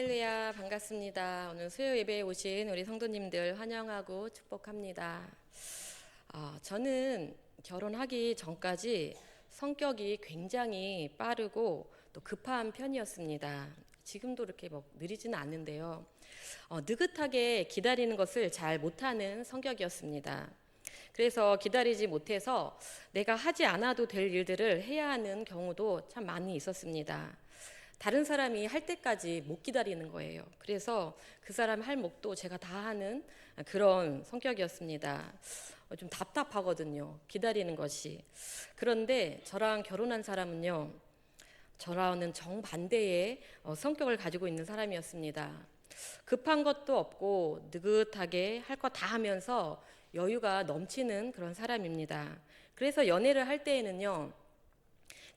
할렐루야, 반갑습니다. 오늘 수요 예배에 오신 우리 성도님들 환영하고 축복합니다. 저는 결혼하기 전까지 성격이 굉장히 빠르고 또 급한 편이었습니다. 지금도 이렇게 느리지는 않는데요. 느긋하게 기다리는 것을 잘 못하는 성격이었습니다. 그래서 기다리지 못해서 내가 하지 않아도 될 일들을 해야 하는 경우도 참 많이 있었습니다. 다른 사람이 할 때까지 못 기다리는 거예요. 그래서 그 사람 할 몫도 제가 다 하는 그런 성격이었습니다. 좀 답답하거든요, 기다리는 것이. 그런데 저랑 결혼한 사람은요, 저랑은 정반대의 성격을 가지고 있는 사람이었습니다. 급한 것도 없고 느긋하게 할 거 다 하면서 여유가 넘치는 그런 사람입니다. 그래서 연애를 할 때에는요,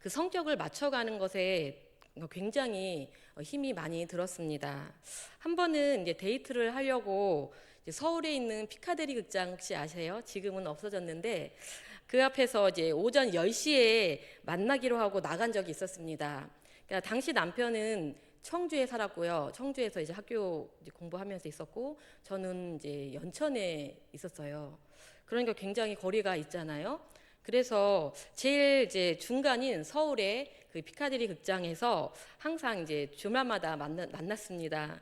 그 성격을 맞춰가는 것에 굉장히 힘이 많이 들었습니다. 한 번은 이제 데이트를 하려고 서울에 있는 피카데리 극장 혹시 아세요? 지금은 없어졌는데 그 앞에서 이제 오전 10시에 만나기로 하고 나간 적이 있었습니다. 그러니까 당시 남편은 청주에 살았고요. 청주에서 이제 학교 공부하면서 있었고 저는 이제 연천에 있었어요. 그러니까 굉장히 거리가 있잖아요. 그래서 제일 이제 중간인 서울의 그 피카디리 극장에서 항상 이제 주말마다 만났습니다.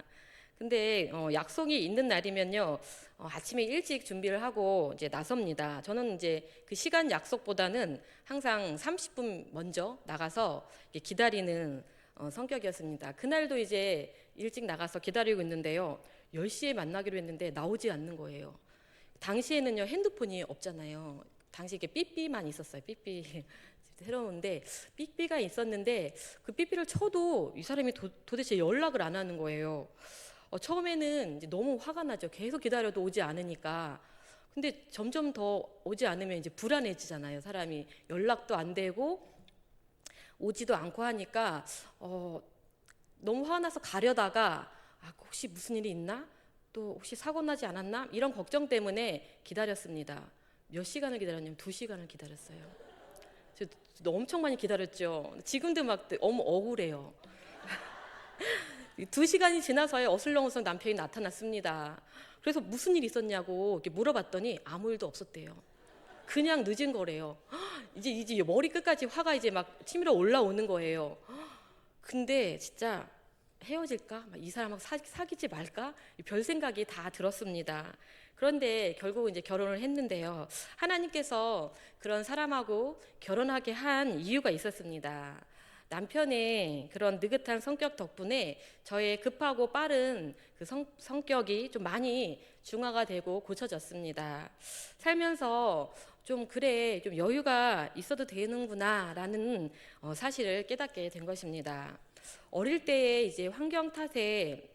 근데 약속이 있는 날이면요, 아침에 일찍 준비를 하고 이제 나섭니다. 저는 이제 그 시간 약속보다는 항상 30분 먼저 나가서 기다리는 성격이었습니다. 그날도 이제 일찍 나가서 기다리고 있는데요, 10시에 만나기로 했는데 나오지 않는 거예요. 당시에는요, 핸드폰이 없잖아요. 당시 이게 삐삐만 있었어요. 삐삐. 새로운데 삐삐가 있었는데 그 삐삐를 쳐도 이 사람이 도대체 연락을 안 하는 거예요. 처음에는 이제 너무 화가 나죠. 계속 기다려도 오지 않으니까. 근데 점점 더 오지 않으면 이제 불안해지잖아요. 사람이 연락도 안 되고 오지도 않고 하니까 너무 화가 나서 가려다가 혹시 무슨 일이 있나? 또 혹시 사고 나지 않았나? 이런 걱정 때문에 기다렸습니다. 몇 시간을 기다렸냐면 2시간을 기다렸어요. 엄청 많이 기다렸죠. 지금도 막 너무 억울해요. 2시간이 지나서야 어슬렁어슬렁 남편이 나타났습니다. 그래서 무슨 일 있었냐고 이렇게 물어봤더니 아무 일도 없었대요. 그냥 늦은 거래요. 이제 머리 끝까지 화가 이제 막 치밀어 올라오는 거예요. 근데 진짜 헤어질까? 이 사람하고 사귀지 말까? 별 생각이 다 들었습니다. 그런데 결국 이제 결혼을 했는데요. 하나님께서 그런 사람하고 결혼하게 한 이유가 있었습니다. 남편의 그런 느긋한 성격 덕분에 저의 급하고 빠른 그 성격이 좀 많이 중화가 되고 고쳐졌습니다. 살면서 좀 여유가 있어도 되는구나라는 사실을 깨닫게 된 것입니다. 어릴 때에 이제 환경 탓에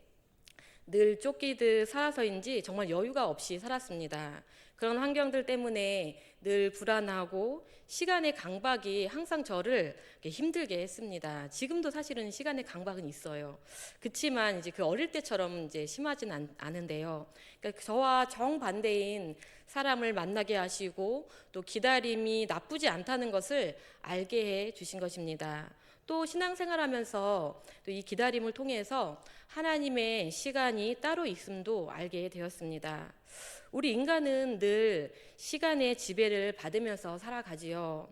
늘 쫓기듯 살아서인지 정말 여유가 없이 살았습니다. 그런 환경들 때문에 늘 불안하고 시간의 강박이 항상 저를 힘들게 했습니다. 지금도 사실은 시간의 강박은 있어요. 그렇지만 이제 그 어릴 때처럼 이제 심하진 않은데요. 그러니까 저와 정반대인 사람을 만나게 하시고 또 기다림이 나쁘지 않다는 것을 알게 해 주신 것입니다. 또 신앙생활하면서 또 이 기다림을 통해서 하나님의 시간이 따로 있음도 알게 되었습니다. 우리 인간은 늘 시간의 지배를 받으면서 살아가지요.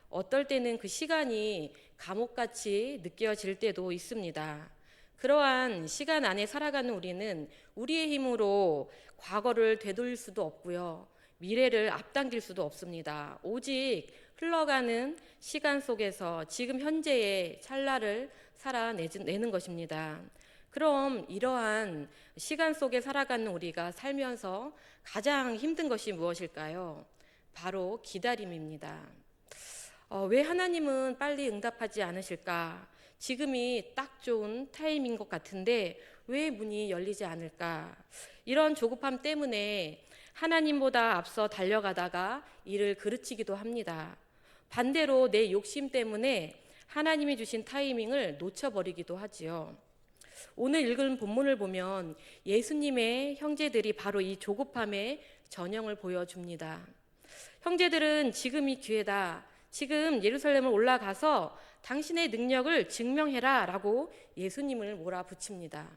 어떨 때는 그 시간이 감옥같이 느껴질 때도 있습니다. 그러한 시간 안에 살아가는 우리는 우리의 힘으로 과거를 되돌릴 수도 없고요. 미래를 앞당길 수도 없습니다. 오직 흘러가는 시간 속에서 지금 현재의 찰나를 살아내는 것입니다. 그럼 이러한 시간 속에 살아가는 우리가 살면서 가장 힘든 것이 무엇일까요? 바로 기다림입니다. 왜 하나님은 빨리 응답하지 않으실까? 지금이 딱 좋은 타임인 것 같은데 왜 문이 열리지 않을까? 이런 조급함 때문에 하나님보다 앞서 달려가다가 일을 그르치기도 합니다. 반대로 내 욕심 때문에 하나님이 주신 타이밍을 놓쳐버리기도 하지요. 오늘 읽은 본문을 보면 예수님의 형제들이 바로 이 조급함의 전형을 보여줍니다. 형제들은 지금이 기회다. 지금 예루살렘을 올라가서 당신의 능력을 증명해라 라고 예수님을 몰아붙입니다.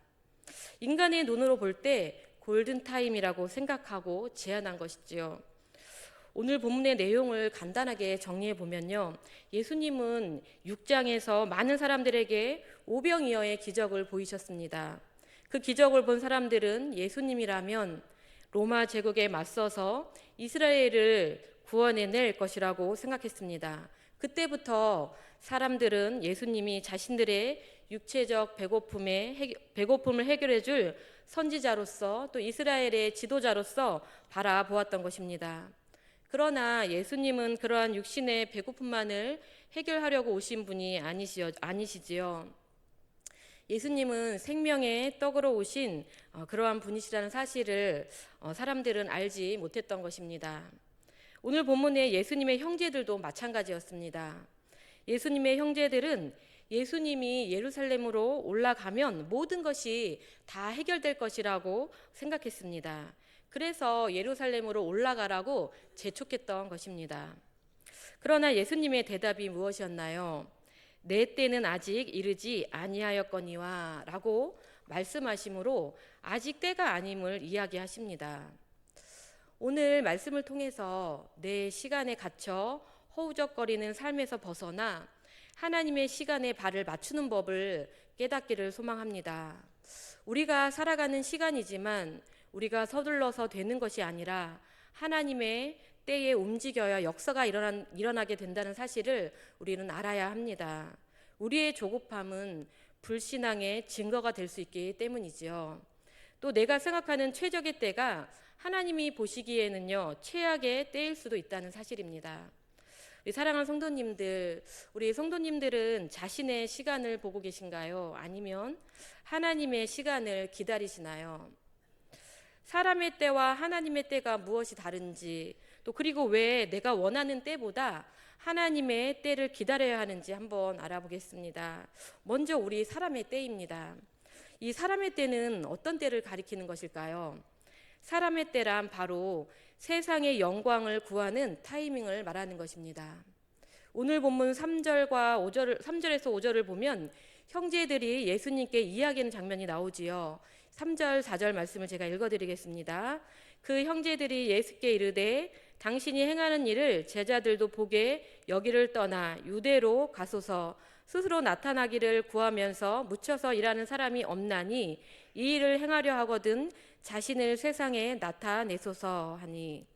인간의 눈으로 볼 때 골든타임이라고 생각하고 제안한 것이지요. 오늘 본문의 내용을 간단하게 정리해 보면요. 예수님은 6장에서 많은 사람들에게 오병이어의 기적을 보이셨습니다. 그 기적을 본 사람들은 예수님이라면 로마 제국에 맞서서 이스라엘을 구원해낼 것이라고 생각했습니다. 그때부터 사람들은 예수님이 자신들의 육체적 배고픔을 해결해 줄 선지자로서 또 이스라엘의 지도자로서 바라보았던 것입니다. 그러나 예수님은 그러한 육신의 배고픔만을 해결하려고 오신 분이 아니시지요. 예수님은 생명의 떡으로 오신 그러한 분이시라는 사실을 사람들은 알지 못했던 것입니다. 오늘 본문의 예수님의 형제들도 마찬가지였습니다. 예수님의 형제들은 예수님이 예루살렘으로 올라가면 모든 것이 다 해결될 것이라고 생각했습니다. 그래서 예루살렘으로 올라가라고 재촉했던 것입니다. 그러나 예수님의 대답이 무엇이었나요? 내 때는 아직 이르지 아니하였거니와 라고 말씀하심으로 아직 때가 아님을 이야기하십니다. 오늘 말씀을 통해서 내 시간에 갇혀 허우적거리는 삶에서 벗어나 하나님의 시간에 발을 맞추는 법을 깨닫기를 소망합니다. 우리가 살아가는 시간이지만 우리가 서둘러서 되는 것이 아니라 하나님의 때에 움직여야 역사가 일어나게 된다는 사실을 우리는 알아야 합니다. 우리의 조급함은 불신앙의 증거가 될 수 있기 때문이지요. 또 내가 생각하는 최적의 때가 하나님이 보시기에는요, 최악의 때일 수도 있다는 사실입니다. 우리 사랑하는 성도님들, 우리 성도님들은 자신의 시간을 보고 계신가요? 아니면 하나님의 시간을 기다리시나요? 사람의 때와 하나님의 때가 무엇이 다른지, 또 그리고 왜 내가 원하는 때보다 하나님의 때를 기다려야 하는지 한번 알아보겠습니다. 먼저 우리 사람의 때입니다. 이 사람의 때는 어떤 때를 가리키는 것일까요? 사람의 때란 바로 세상의 영광을 구하는 타이밍을 말하는 것입니다. 오늘 본문 3절에서 5절을 보면 형제들이 예수님께 이야기하는 장면이 나오지요. 3절, 4절 말씀을 제가 읽어드리겠습니다. 그 형제들이 예수께 이르되 당신이 행하는 일을 제자들도 보게 여기를 떠나 유대로 가소서. 스스로 나타나기를 구하면서 묻혀서 일하는 사람이 없나니 이 일을 행하려 하거든 자신을 세상에 나타내소서 하니,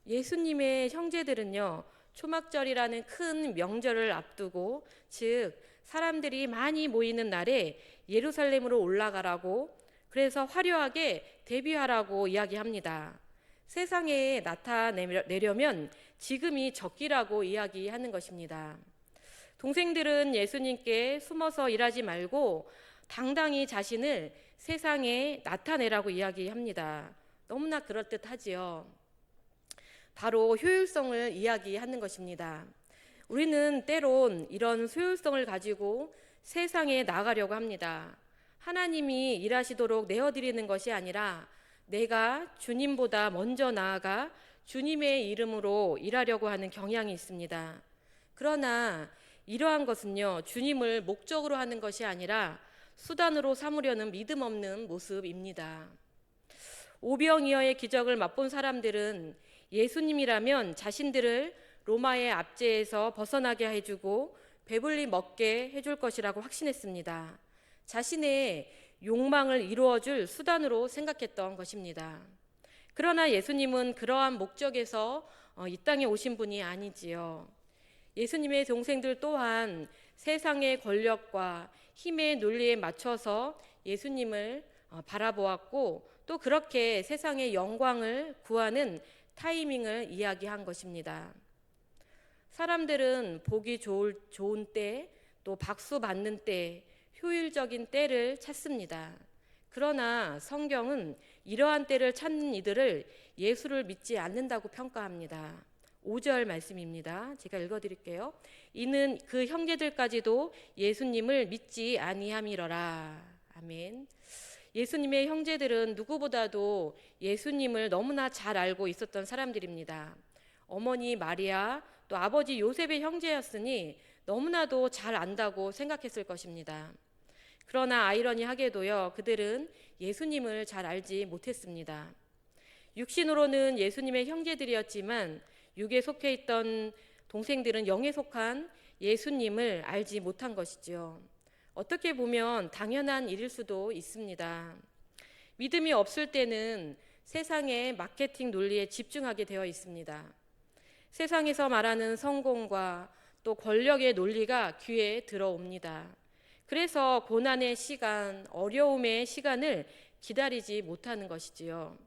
예수님의 형제들은요, 초막절이라는 큰 명절을 앞두고, 즉 사람들이 많이 모이는 날에 예루살렘으로 올라가라고, 그래서 화려하게 데뷔하라고 이야기합니다. 세상에 나타내려면 지금이 적기라고 이야기하는 것입니다. 동생들은 예수님께 숨어서 일하지 말고 당당히 자신을 세상에 나타내라고 이야기합니다. 너무나 그럴듯하지요. 바로 효율성을 이야기하는 것입니다. 우리는 때론 이런 효율성을 가지고 세상에 나가려고 합니다. 하나님이 일하시도록 내어드리는 것이 아니라 내가 주님보다 먼저 나아가 주님의 이름으로 일하려고 하는 경향이 있습니다. 그러나 이러한 것은요, 주님을 목적으로 하는 것이 아니라 수단으로 삼으려는 믿음 없는 모습입니다. 오병이어의 기적을 맛본 사람들은 예수님이라면 자신들을 로마의 압제에서 벗어나게 해주고 배불리 먹게 해줄 것이라고 확신했습니다. 자신의 욕망을 이루어줄 수단으로 생각했던 것입니다. 그러나 예수님은 그러한 목적에서 이 땅에 오신 분이 아니지요. 예수님의 동생들 또한 세상의 권력과 힘의 논리에 맞춰서 예수님을 바라보았고, 또 그렇게 세상의 영광을 구하는 타이밍을 이야기한 것입니다. 사람들은 보기 좋은 때, 또 박수 받는 때, 효율적인 때를 찾습니다. 그러나 성경은 이러한 때를 찾는 이들을 예수를 믿지 않는다고 평가합니다. 5절 말씀입니다. 제가 읽어드릴게요. 이는 그 형제들까지도 예수님을 믿지 아니함이러라. 아멘. 예수님의 형제들은 누구보다도 예수님을 너무나 잘 알고 있었던 사람들입니다. 어머니 마리아, 또 아버지 요셉의 형제였으니 너무나도 잘 안다고 생각했을 것입니다. 그러나 아이러니하게도요, 그들은 예수님을 잘 알지 못했습니다. 육신으로는 예수님의 형제들이었지만 육에 속해 있던 동생들은 영에 속한 예수님을 알지 못한 것이죠. 어떻게 보면 당연한 일일 수도 있습니다. 믿음이 없을 때는 세상의 마케팅 논리에 집중하게 되어 있습니다. 세상에서 말하는 성공과 또 권력의 논리가 귀에 들어옵니다. 그래서 고난의 시간, 어려움의 시간을 기다리지 못하는 것이지요.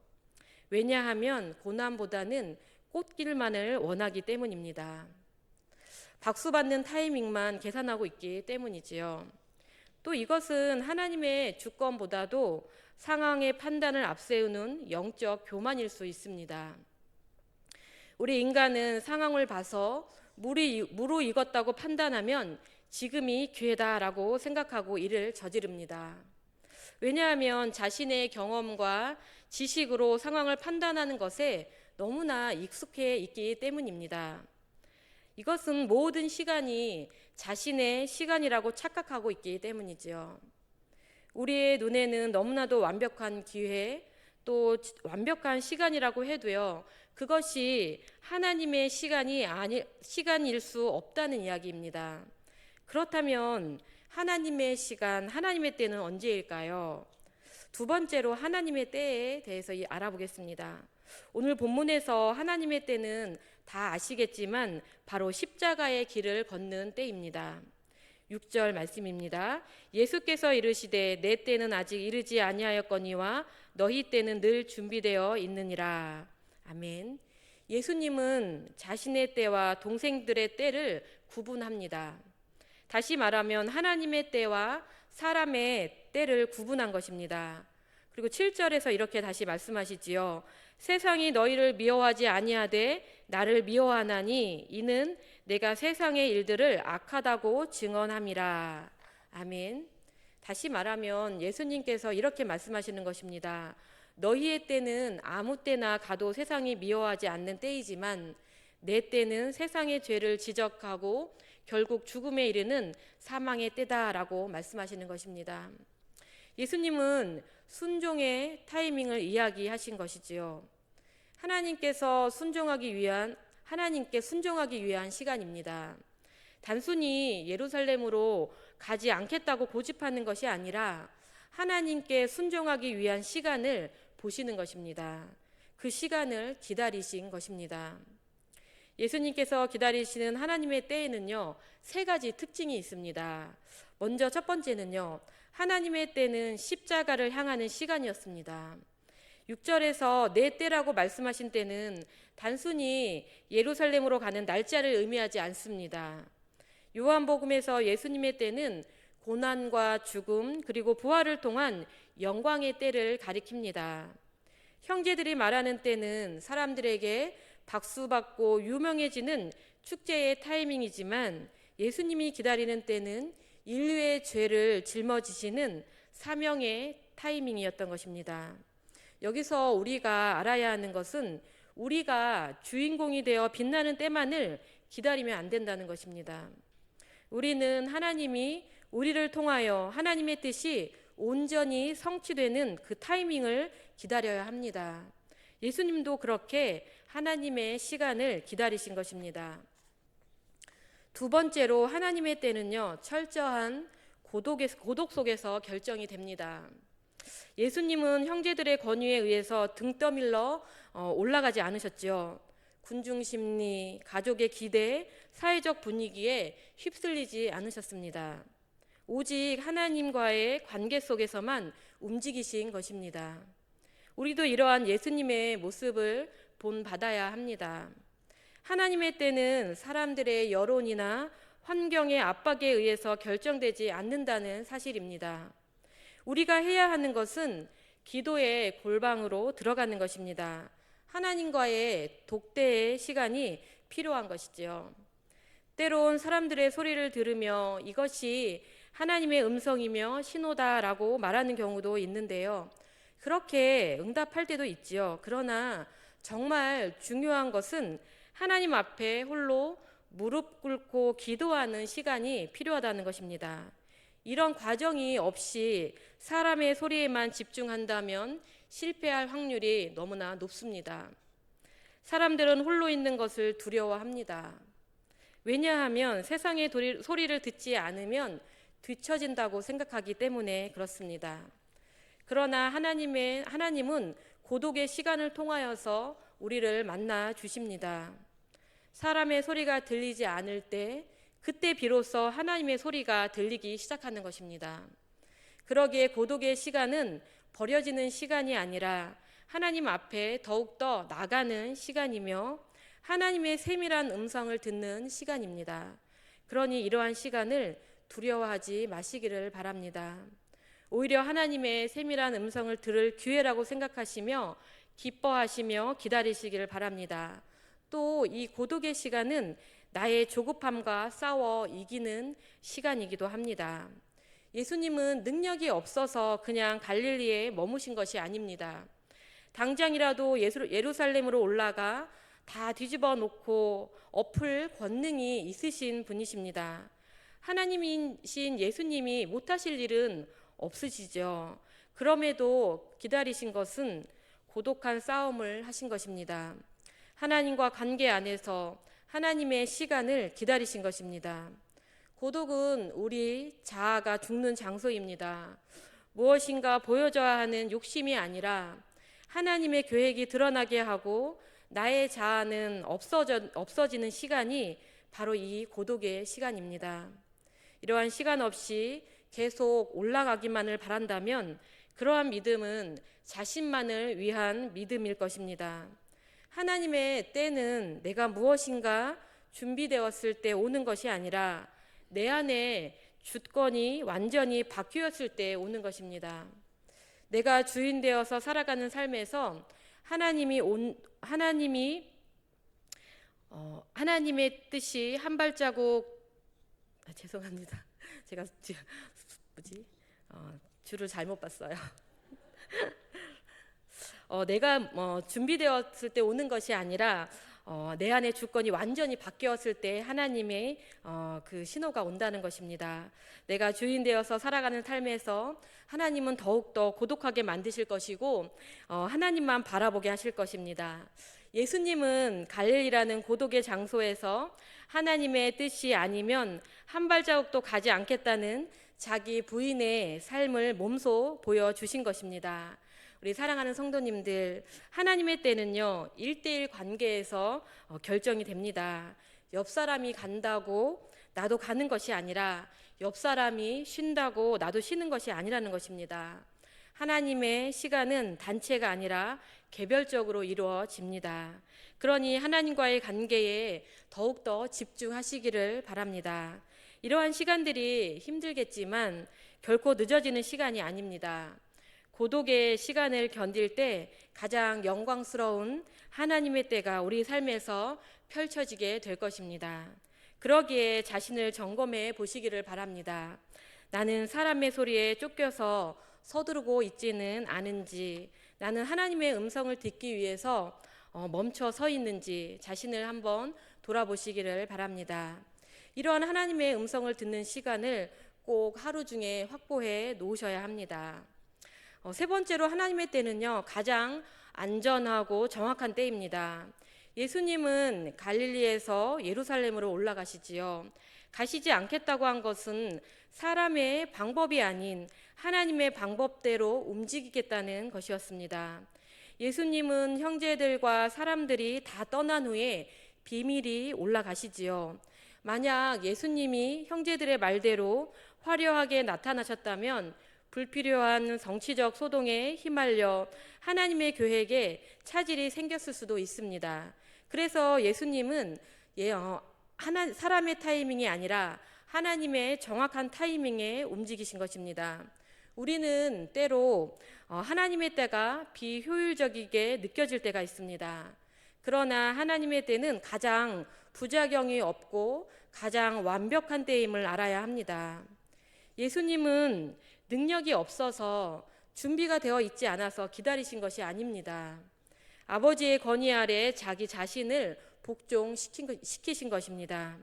왜냐하면 고난보다는 꽃길만을 원하기 때문입니다. 박수 받는 타이밍만 계산하고 있기 때문이지요. 또 이것은 하나님의 주권보다도 상황의 판단을 앞세우는 영적 교만일 수 있습니다. 우리 인간은 상황을 봐서 무르익었다고 판단하면 지금이 기회다라고 생각하고 일을 저지릅니다. 왜냐하면 자신의 경험과 지식으로 상황을 판단하는 것에 너무나 익숙해 있기 때문입니다. 이것은 모든 시간이 자신의 시간이라고 착각하고 있기 때문이지요. 우리의 눈에는 너무나도 완벽한 기회, 또 완벽한 시간이라고 해도요, 그것이 하나님의 시간일 수 없다는 이야기입니다. 그렇다면 하나님의 시간, 하나님의 때는 언제일까요? 두 번째로 하나님의 때에 대해서 알아보겠습니다. 오늘 본문에서 하나님의 때는 다 아시겠지만 바로 십자가의 길을 걷는 때입니다. 6절 말씀입니다. 예수께서 이르시되 내 때는 아직 이르지 아니하였거니와 너희 때는 늘 준비되어 있느니라. 아멘. 예수님은 자신의 때와 동생들의 때를 구분합니다. 다시 말하면 하나님의 때와 사람의 때를 구분한 것입니다. 그리고 7절에서 이렇게 다시 말씀하시지요. 세상이 너희를 미워하지 아니하되 나를 미워하나니 이는 내가 세상의 일들을 악하다고 증언함이라. 아멘. 다시 말하면 예수님께서 이렇게 말씀하시는 것입니다. 너희의 때는 아무 때나 가도 세상이 미워하지 않는 때이지만 내 때는 세상의 죄를 지적하고 결국 죽음에 이르는 사망의 때다라고 말씀하시는 것입니다. 예수님은 순종의 타이밍을 이야기하신 것이지요. 하나님께 순종하기 위한 시간입니다. 단순히 예루살렘으로 가지 않겠다고 고집하는 것이 아니라 하나님께 순종하기 위한 시간을 보시는 것입니다. 그 시간을 기다리신 것입니다. 예수님께서 기다리시는 하나님의 때에는요, 세 가지 특징이 있습니다. 먼저 첫 번째는요, 하나님의 때는 십자가를 향하는 시간이었습니다. 6절에서 내 때라고 말씀하신 때는 단순히 예루살렘으로 가는 날짜를 의미하지 않습니다. 요한복음에서 예수님의 때는 고난과 죽음 그리고 부활을 통한 영광의 때를 가리킵니다. 형제들이 말하는 때는 사람들에게 박수받고 유명해지는 축제의 타이밍이지만 예수님이 기다리는 때는 인류의 죄를 짊어지시는 사명의 타이밍이었던 것입니다. 여기서 우리가 알아야 하는 것은 우리가 주인공이 되어 빛나는 때만을 기다리면 안 된다는 것입니다. 우리는 하나님이 우리를 통하여 하나님의 뜻이 온전히 성취되는 그 타이밍을 기다려야 합니다. 예수님도 그렇게 하나님의 시간을 기다리신 것입니다. 두 번째로 하나님의 때는요, 철저한 고독 속에서 결정이 됩니다. 예수님은 형제들의 권위에 의해서 등 떠밀러 올라가지 않으셨죠. 군중 심리, 가족의 기대, 사회적 분위기에 휩쓸리지 않으셨습니다. 오직 하나님과의 관계 속에서만 움직이신 것입니다. 우리도 이러한 예수님의 모습을 본받아야 합니다. 하나님의 때는 사람들의 여론이나 환경의 압박에 의해서 결정되지 않는다는 사실입니다. 우리가 해야 하는 것은 기도의 골방으로 들어가는 것입니다. 하나님과의 독대의 시간이 필요한 것이지요. 때론 사람들의 소리를 들으며 이것이 하나님의 음성이며 신호다라고 말하는 경우도 있는데요. 그렇게 응답할 때도 있지요. 그러나 정말 중요한 것은 하나님 앞에 홀로 무릎 꿇고 기도하는 시간이 필요하다는 것입니다. 이런 과정이 없이 사람의 소리에만 집중한다면 실패할 확률이 너무나 높습니다. 사람들은 홀로 있는 것을 두려워합니다. 왜냐하면 세상의 소리를 듣지 않으면 뒤처진다고 생각하기 때문에 그렇습니다. 그러나 하나님은 고독의 시간을 통하여서 우리를 만나 주십니다. 사람의 소리가 들리지 않을 때 그때 비로소 하나님의 소리가 들리기 시작하는 것입니다. 그러기에 고독의 시간은 버려지는 시간이 아니라 하나님 앞에 더욱더 나가는 시간이며 하나님의 세밀한 음성을 듣는 시간입니다. 그러니 이러한 시간을 두려워하지 마시기를 바랍니다. 오히려 하나님의 세밀한 음성을 들을 기회라고 생각하시며 기뻐하시며 기다리시기를 바랍니다. 또 이 고독의 시간은 나의 조급함과 싸워 이기는 시간이기도 합니다. 예수님은 능력이 없어서 그냥 갈릴리에 머무신 것이 아닙니다. 당장이라도 예루살렘으로 올라가 다 뒤집어 놓고 엎을 권능이 있으신 분이십니다. 하나님이신 예수님이 못하실 일은 없으시죠. 그럼에도 기다리신 것은 고독한 싸움을 하신 것입니다. 하나님과 관계 안에서 하나님의 시간을 기다리신 것입니다. 고독은 우리 자아가 죽는 장소입니다. 무엇인가 보여줘야 하는 욕심이 아니라 하나님의 계획이 드러나게 하고 나의 자아는 없어지는 시간이 바로 이 고독의 시간입니다. 이러한 시간 없이 계속 올라가기만을 바란다면 그러한 믿음은 자신만을 위한 믿음일 것입니다. 하나님의 때는 내가 무엇인가 준비되었을 때 오는 것이 아니라 내 안에 주권이 완전히 바뀌었을 때 오는 것입니다. 내가 주인 되어서 살아가는 삶에서 하나님의 뜻이 한 발자국 죄송합니다. 제가 줄을 잘못 봤어요. 내가 준비되었을 때 오는 것이 아니라 내 안의 주권이 완전히 바뀌었을 때 하나님의 그 신호가 온다는 것입니다. 내가 주인 되어서 살아가는 삶에서 하나님은 더욱더 고독하게 만드실 것이고 하나님만 바라보게 하실 것입니다. 예수님은 갈릴리라는 고독의 장소에서 하나님의 뜻이 아니면 한 발자국도 가지 않겠다는 자기 부인의 삶을 몸소 보여주신 것입니다. 우리 사랑하는 성도님들, 하나님의 때는요 1:1 관계에서 결정이 됩니다. 옆 사람이 간다고 나도 가는 것이 아니라 옆 사람이 쉰다고 나도 쉬는 것이 아니라는 것입니다. 하나님의 시간은 단체가 아니라 개별적으로 이루어집니다. 그러니 하나님과의 관계에 더욱더 집중하시기를 바랍니다. 이러한 시간들이 힘들겠지만 결코 늦어지는 시간이 아닙니다. 고독의 시간을 견딜 때 가장 영광스러운 하나님의 때가 우리 삶에서 펼쳐지게 될 것입니다. 그러기에 자신을 점검해 보시기를 바랍니다. 나는 사람의 소리에 쫓겨서 서두르고 있지는 않은지, 나는 하나님의 음성을 듣기 위해서 멈춰 서 있는지 자신을 한번 돌아보시기를 바랍니다. 이러한 하나님의 음성을 듣는 시간을 꼭 하루 중에 확보해 놓으셔야 합니다. 세 번째로 하나님의 때는요 가장 안전하고 정확한 때입니다. 예수님은 갈릴리에서 예루살렘으로 올라가시지요. 가시지 않겠다고 한 것은 사람의 방법이 아닌 하나님의 방법대로 움직이겠다는 것이었습니다. 예수님은 형제들과 사람들이 다 떠난 후에 비밀이 올라가시지요. 만약 예수님이 형제들의 말대로 화려하게 나타나셨다면 불필요한 정치적 소동에 휘말려 하나님의 계획에 차질이 생겼을 수도 있습니다. 그래서 예수님은 사람의 타이밍이 아니라 하나님의 정확한 타이밍에 움직이신 것입니다. 우리는 때로 하나님의 때가 비효율적이게 느껴질 때가 있습니다. 그러나 하나님의 때는 가장 부작용이 없고 가장 완벽한 때임을 알아야 합니다. 예수님은 능력이 없어서 준비가 되어 있지 않아서 기다리신 것이 아닙니다. 아버지의 건의 아래 자기 자신을 복종시키신 것입니다.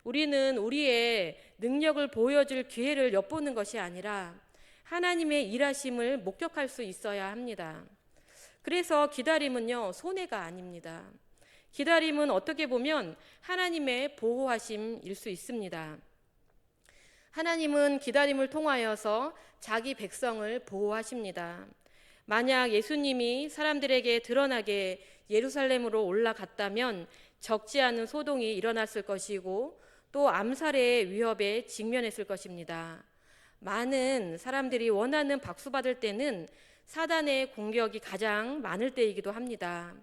우리는 우리의 능력을 보여줄 기회를 엿보는 것이 아니라 하나님의 일하심을 목격할 수 있어야 합니다. 그래서 기다림은요, 손해가 아닙니다. 기다림은 어떻게 보면 하나님의 보호하심일 수 있습니다. 하나님은 기다림을 통하여서 자기 백성을 보호하십니다. 만약 예수님이 사람들에게 드러나게 예루살렘으로 올라갔다면 적지 않은 소동이 일어났을 것이고 또 암살의 위협에 직면했을 것입니다. 많은 사람들이 원하는 박수받을 때는 사단의 공격이 가장 많을 때이기도 합니다.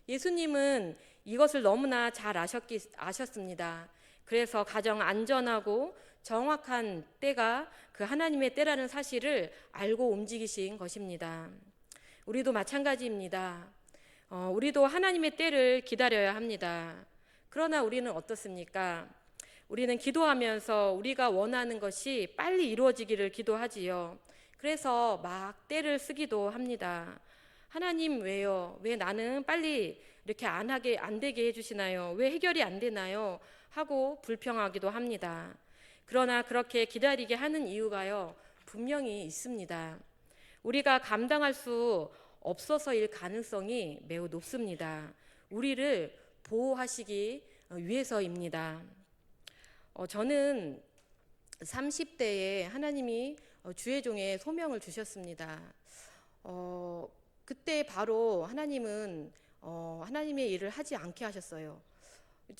예수님은 이것을 너무나 잘 아셨습니다. 그래서 가장 안전하고 정확한 때가 그 하나님의 때라는 사실을 알고 움직이신 것입니다. 우리도 마찬가지입니다. 우리도 하나님의 때를 기다려야 합니다. 그러나 우리는 어떻습니까? 우리는 기도하면서 우리가 원하는 것이 빨리 이루어지기를 기도하지요. 그래서 막 때를 쓰기도 합니다. 하나님 왜요? 왜 나는 빨리 이렇게 안 되게 해주시나요? 왜 해결이 안 되나요? 하고 불평하기도 합니다. 그러나 그렇게 기다리게 하는 이유가요, 분명히 있습니다. 우리가 감당할 수 없어서일 가능성이 매우 높습니다. 우리를 보호하시기 위해서입니다. 저는 30대에 하나님이 주의 종의 소명을 주셨습니다. 그때 바로 하나님은 하나님의 일을 하지 않게 하셨어요.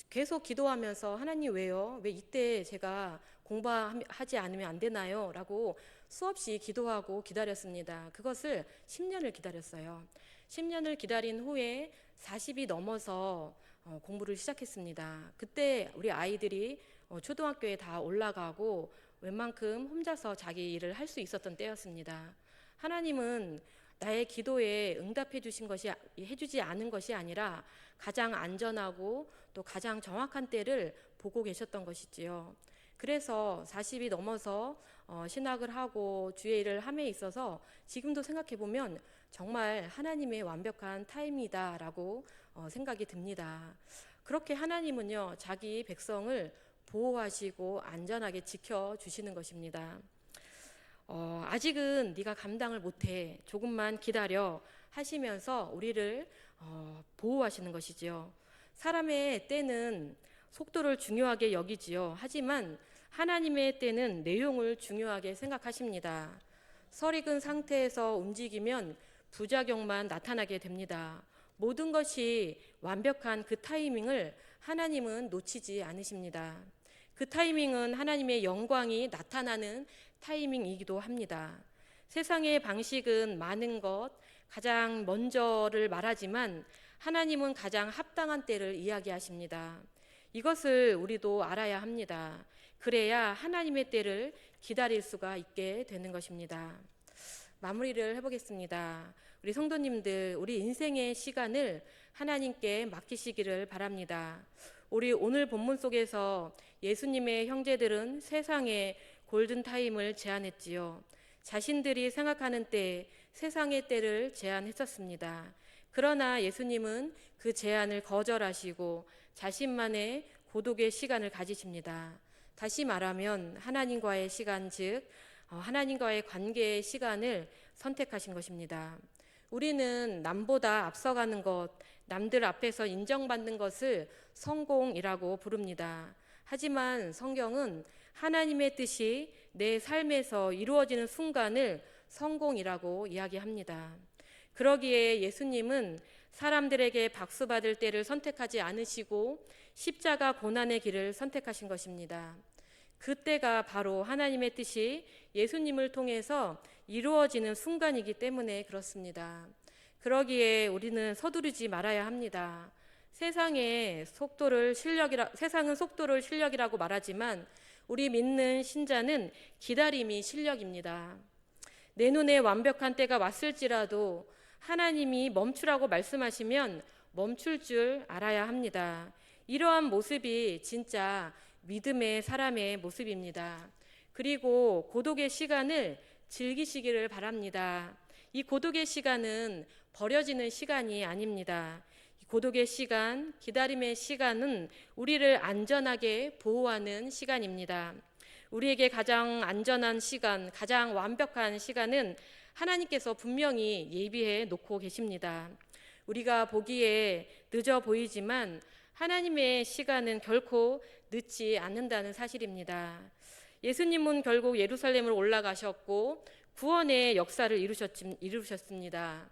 계속 기도하면서 하나님 왜요? 왜 이때 제가 공부하지 않으면 안 되나요? 라고 수없이 기도하고 기다렸습니다. 그것을 10년을 기다렸어요. 10년을 기다린 후에 40이 넘어서 공부를 시작했습니다. 그때 우리 아이들이 초등학교에 다 올라가고 웬만큼 혼자서 자기 일을 할 수 있었던 때였습니다. 하나님은 나의 기도에 응답해 해주지 않은 것이 아니라 가장 안전하고 또 가장 정확한 때를 보고 계셨던 것이지요. 그래서 40이 넘어서 신학을 하고 주의 일을 함에 있어서 지금도 생각해 보면 정말 하나님의 완벽한 타임이다라고 생각이 듭니다. 그렇게 하나님은요, 자기 백성을 보호하시고 안전하게 지켜주시는 것입니다. 아직은 네가 감당을 못해, 조금만 기다려 하시면서 우리를 보호하시는 것이지요. 사람의 때는 속도를 중요하게 여기지요. 하지만 하나님의 때는 내용을 중요하게 생각하십니다. 설익은 상태에서 움직이면 부작용만 나타나게 됩니다. 모든 것이 완벽한 그 타이밍을 하나님은 놓치지 않으십니다. 그 타이밍은 하나님의 영광이 나타나는 타이밍이기도 합니다. 세상의 방식은 많은 것, 가장 먼저를 말하지만 하나님은 가장 합당한 때를 이야기하십니다. 이것을 우리도 알아야 합니다. 그래야 하나님의 때를 기다릴 수가 있게 되는 것입니다. 마무리를 해보겠습니다. 우리 성도님들, 우리 인생의 시간을 하나님께 맡기시기를 바랍니다. 우리 오늘 본문 속에서 예수님의 형제들은 세상의 골든타임을 제안했지요. 자신들이 생각하는 때, 세상의 때를 제안했었습니다. 그러나 예수님은 그 제안을 거절하시고 자신만의 고독의 시간을 가지십니다. 다시 말하면 하나님과의 시간, 즉 하나님과의 관계의 시간을 선택하신 것입니다. 우리는 남보다 앞서가는 것, 남들 앞에서 인정받는 것을 성공이라고 부릅니다. 하지만 성경은 하나님의 뜻이 내 삶에서 이루어지는 순간을 성공이라고 이야기합니다. 그러기에 예수님은 사람들에게 박수받을 때를 선택하지 않으시고 십자가 고난의 길을 선택하신 것입니다. 그때가 바로 하나님의 뜻이 예수님을 통해서 이루어지는 순간이기 때문에 그렇습니다. 그러기에 우리는 서두르지 말아야 합니다. 세상은 속도를 실력이라고 말하지만 우리 믿는 신자는 기다림이 실력입니다. 내 눈에 완벽한 때가 왔을지라도 하나님이 멈추라고 말씀하시면 멈출 줄 알아야 합니다. 이러한 모습이 진짜 믿음의 사람의 모습입니다. 그리고 고독의 시간을 즐기시기를 바랍니다. 이 고독의 시간은 버려지는 시간이 아닙니다. 고독의 시간, 기다림의 시간은 우리를 안전하게 보호하는 시간입니다. 우리에게 가장 안전한 시간, 가장 완벽한 시간은 하나님께서 분명히 예비해 놓고 계십니다. 우리가 보기에 늦어 보이지만 하나님의 시간은 결코 늦지 않는다는 사실입니다. 예수님은 결국 예루살렘으로 올라가셨고 구원의 역사를 이루셨습니다.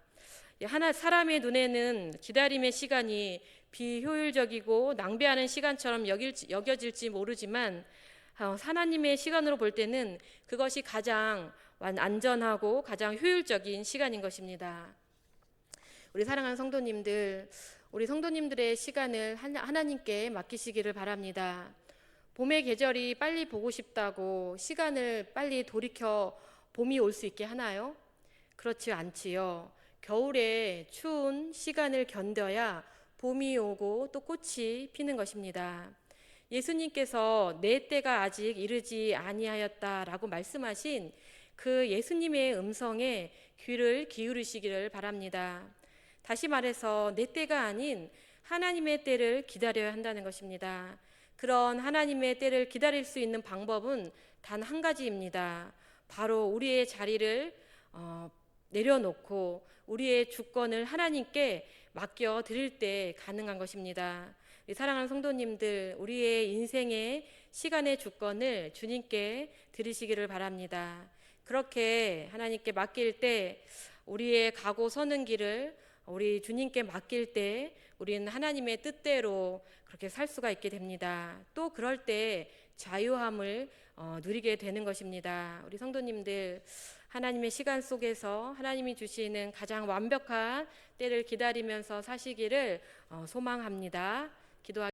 사람의 눈에는 기다림의 시간이 비효율적이고 낭비하는 시간처럼 여겨질지 모르지만 하나님의 시간으로 볼 때는 그것이 가장 안전하고 가장 효율적인 시간인 것입니다. 우리 사랑하는 성도님들, 우리 성도님들의 시간을 하나님께 맡기시기를 바랍니다. 봄의 계절이 빨리 보고 싶다고 시간을 빨리 돌이켜 봄이 올 수 있게 하나요? 그렇지 않지요. 겨울에 추운 시간을 견뎌야 봄이 오고 또 꽃이 피는 것입니다. 예수님께서 내 때가 아직 이르지 아니하였다라고 말씀하신 그 예수님의 음성에 귀를 기울이시기를 바랍니다. 다시 말해서 내 때가 아닌 하나님의 때를 기다려야 한다는 것입니다. 그런 하나님의 때를 기다릴 수 있는 방법은 단 한 가지입니다. 바로 우리의 자리를 내려놓고 우리의 주권을 하나님께 맡겨 드릴 때 가능한 것입니다. 사랑하는 성도님들, 우리의 인생의 시간의 주권을 주님께 드리시기를 바랍니다. 그렇게 하나님께 맡길 때 우리의 가고 서는 길을 우리 주님께 맡길 때 우리는 하나님의 뜻대로 그렇게 살 수가 있게 됩니다. 또 그럴 때 자유함을 누리게 되는 것입니다. 우리 성도님들, 하나님의 시간 속에서 하나님이 주시는 가장 완벽한 때를 기다리면서 사시기를 소망합니다. 기도하겠습니다.